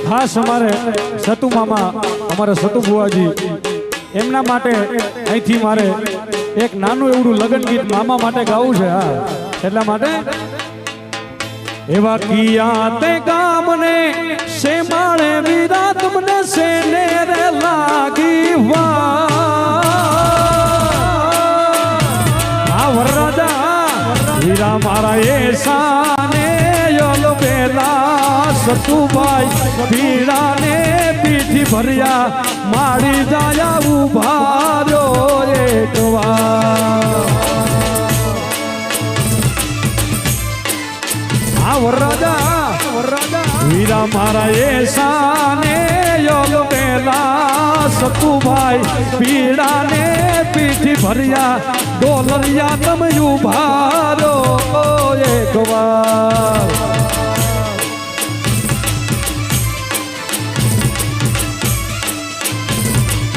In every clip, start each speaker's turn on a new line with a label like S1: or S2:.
S1: ખાસ અમારે સતુ મામા અમારા સતુ બુવાજી એમના માટે અહીંથી મારે એક નાનું એવડું લગ્ન ગીત મામા માટે ગાવું છે હા એટલા માટે એવા કિયા તે ગામને સે માળે વીરા તમને સેને રે લાગી વા વરરાજા વીરા મારા એસાને યોલ બેલા સતુભાઈ પીડાને પીઠી ભર્યા મારી જાયા ઉભા રહ્યો એક વાર વરરાજા વીરા મારા એસાને યોગ પેલા સતુભાઈ પીડાને પીઠી ભર્યા ડોલરિયા તમે ઉભા રહો એક વાર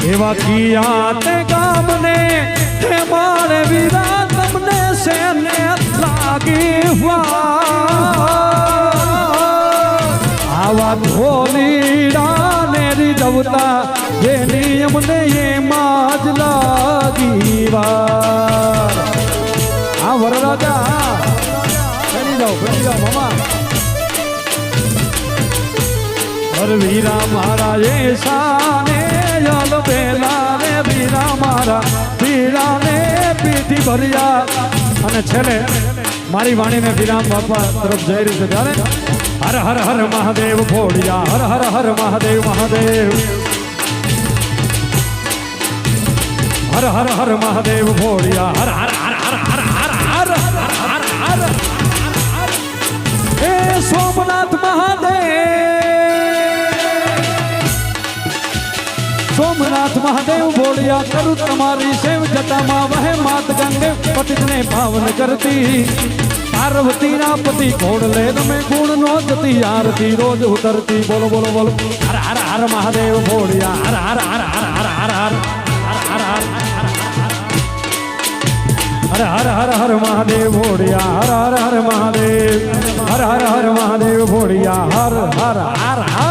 S1: એવા કિયા તે ગામને હે મારે વીરા તમને સેને લાગી આવા ધોલીડા ને રીઝવતા જેની અમને એમાં જ લાગી વાર આ વરરાજા ફરી જાઓ મામા વીરા મારા એસાને યલ બેલા ને વીરા મારા વીરા ને પીઠી ભર્યા અને છેલ્લે મારી વાણીને વિરામ બાપા તરફ જઈ રહ્યું છે ત્યારે હર હર હર મહાદેવ ભોળિયા હર હર હર મહાદેવ મહાદેવ હર હર હર મહાદેવ ભોળિયા હર હર હર હર હર હર હર હર હર હે સોમનાથ મહાદેવ ભોળિયા કરું તમારી સેવ જટામાં વહે માત ગંગે પતિતને પાવન કરતી પાર્વતી ના પતિ ઘોડ લે તમે ગુણ નો જતી આરતી રોજ ઉતરતી બોલો બોલો બોલો હર હર હર મહાદેવ ભોળિયા હર હર હર હર હર હર હર હર હર હર હર હર મહાદેવ ભોળિયા હર હર હર મહાદેવ હર હર હર મહાદેવ ભોળિયા હર હર હર હર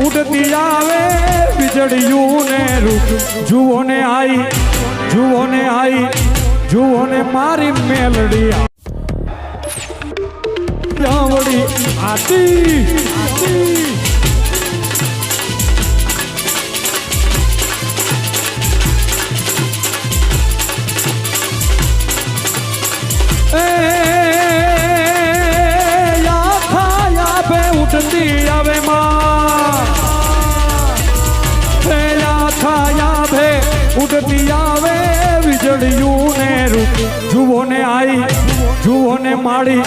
S1: ઉડતી આવે વીજળીયું ને રૂપ જુઓ ને આઈ જુઓ ને મારી મેલડી આવડી આતી ઉડતી આવે ઉડતી આવે વીજળીયું ને રૂપ જુઓ ને આઈ જુઓ ને માળી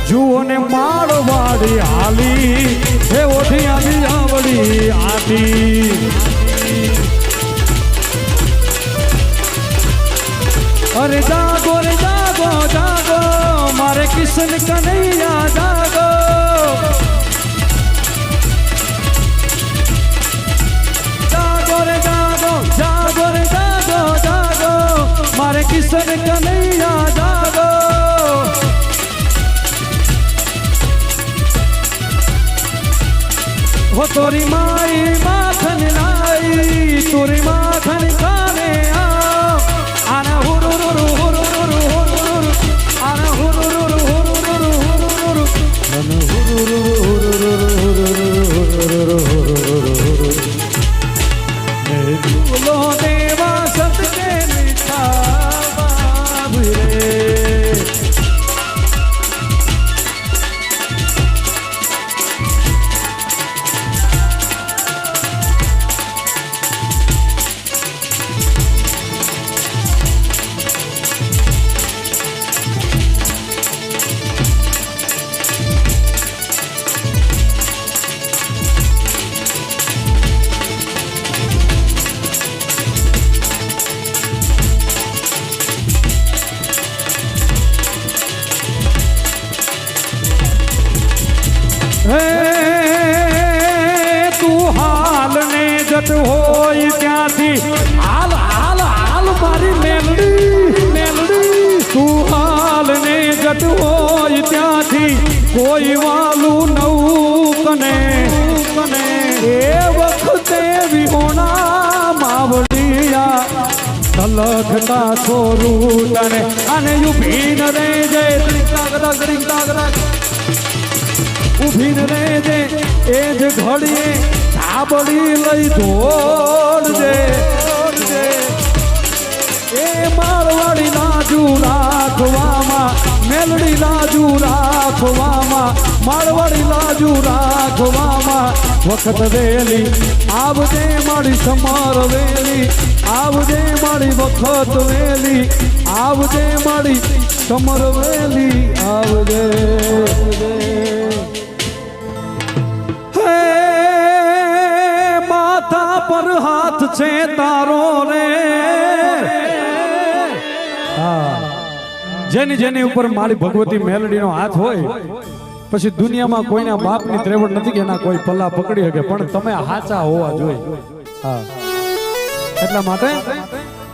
S1: જુઓ ને માળવાડી હાલી હે ઓઠી આવી આવડી આતી અરે જાગો રે જાગો જાગો મારે કિશન કનૈયા જાગો મારે કિશન કનૈયા જાગો હો તોરી માઈ માખન નાઈ તોરી માખન ખાને આના હુરુરુરુ હુરુરુરુ હુરુરુરુ આના હુરુરુરુ હુરુરુરુ હુરુરુરુ મન હુરુરુરુ હુરુરુરુ બોલો દેવા સતકે હે તું હાલ ને જટ હોય ત્યાંથી હાલ હાલ હાલ મારી મેલડી મેલડી તું હાલ ને જટ હોય ત્યાંથી કોઈ વાલું નવું કને કને એ વખતે વિહોણા માવડિયા તલખતા છોરું તને અને ઉભી ન રે જે ઉભી ન રે જે એ જ ઘડીએ ધાબડી લઈ દોડજે એ મારવાડી લાજુ રાખવામાં મેલડી લાજુ રાખવામાં મારવાડી લાજુ રાખવામાં વખત વેલી આવજે મારી સમર વેલી આવજે મારી વખત વેલી આવજે મારી સમર વેલી આવજે હે માથા પર હાથ છે તારો રે જેની જેની ઉપર મારી ભગવતી મેલડીનો હાથ હોય પછી દુનિયામાં કોઈના બાપની ત્રેવડ નથી કે એના કોઈ પલ્લા પકડી શકે પણ તમે હાચા હોવા જોઈએ હા એટલા માટે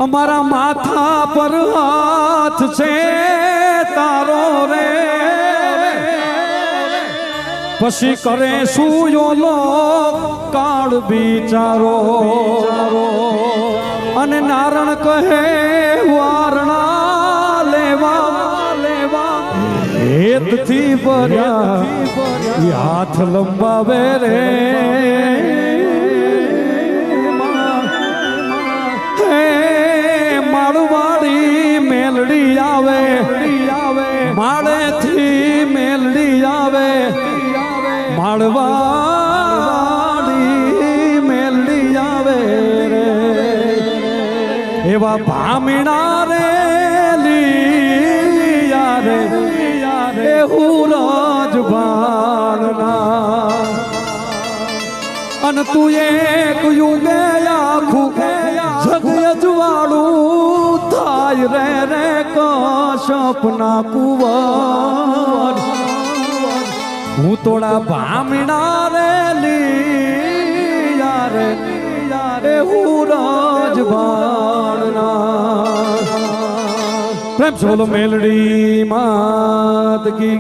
S1: અમારા માથા પર હાથ છે તારો રે પછી કરે શું ઓલો કાળ બિચારો અને નારણ કહે વારણા હેતથી ભર્યા હાથ લંબાવે રે માળવાડી મેલડી આવે માળેથી મેલડી આવે માળવાડી મેલડી આવે રે એવા ભામીણા રે અને તું એક યુગે આખું જગ અજવાળું થાય રે રે કશ્યપના કુંવર હું તોડા ભામણા રે લીયા રે હું રાજબાણના પ્રેમ છે બોલો મેલડી માત કી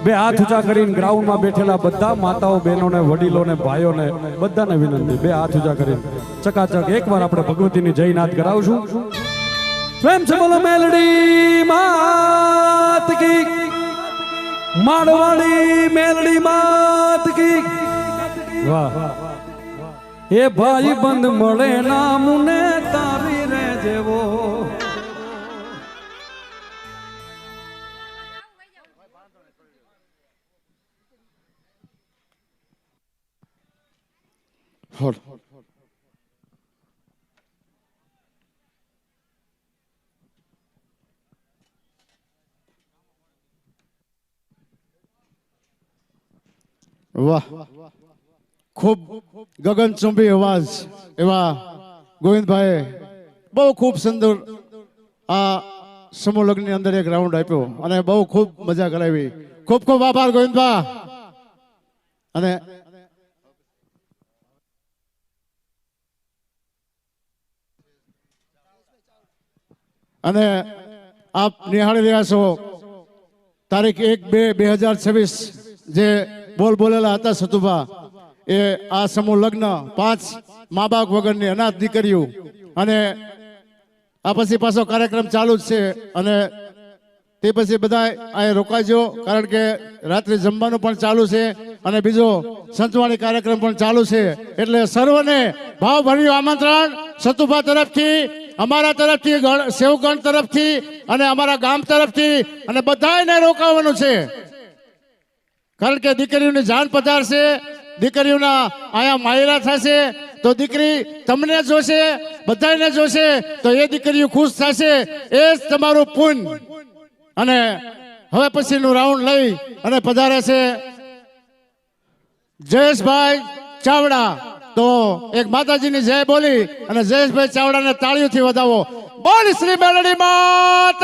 S1: બે હાથ ઊંચા કરીને ગ્રાઉન્ડમાં બેઠેલા બધા માતાઓ બહેનોને વડીલોને ભાઈઓને બધાને વિનંતી બે હાથ ઊંચા કરીને ચકાચક એકવાર આપણે ભગવતીની જયનાથ કરાવશું પ્રેમ છે બોલો મેલડી માત કી માળવાડી મેલડી માત કી વાહ એ ભાઈ બંધ મળે ના મુને તારી રે જેવો
S2: વાહ ખૂબ ગગનચુંબી અવાજ એવા ગોવિંદભાઈ બહુ ખૂબ સુંદર આ સમૂહ લગ્નની અંદર એક રાઉન્ડ આપ્યો અને બહુ ખૂબ મજા કરાવી ખૂબ ખૂબ આભાર ગોવિંદભા અને આપ નિહાળી રહ્યા છો તારીખ 1-2-2026 જે બોલેલા હતા સતુભા એ આ સમૂહ લગ્ન 5 મા બાપ વગરની અનાથ દીકરીઓ અને આ પછી પાછો કાર્યક્રમ ચાલુ જ છે અને તે પછી બધા અહીં રોકાજો કારણ કે રાત્રે જમવાનું પણ ચાલુ છે અને બીજો સંતવાણી કાર્યક્રમ પણ ચાલુ છે એટલે સર્વને ભાવભર્યું આમંત્રણ સતુભા તરફથી અમારા તરફથી સેવગણ તરફથી અને અમારા ગામ તરફથી અને બધાને રોકાવાનું છે કારણ કે દીકરીઓની જાન પધારશે દીકરીઓના આયા માયરા થશે તો દીકરી તમને જોશે બધાને જોશે તો એ દીકરીઓ ખુશ થશે એ જ તમારું પુણ્ય અને હવે પછીનું રાઉન્ડ લઈ અને પધારે છે જયેશભાઈ ચાવડા તો એક માતાજીની જય બોલી અને જયેશભાઈ ચાવડાને તાળીઓથી વધાવો બોલ શ્રી મેલડી માત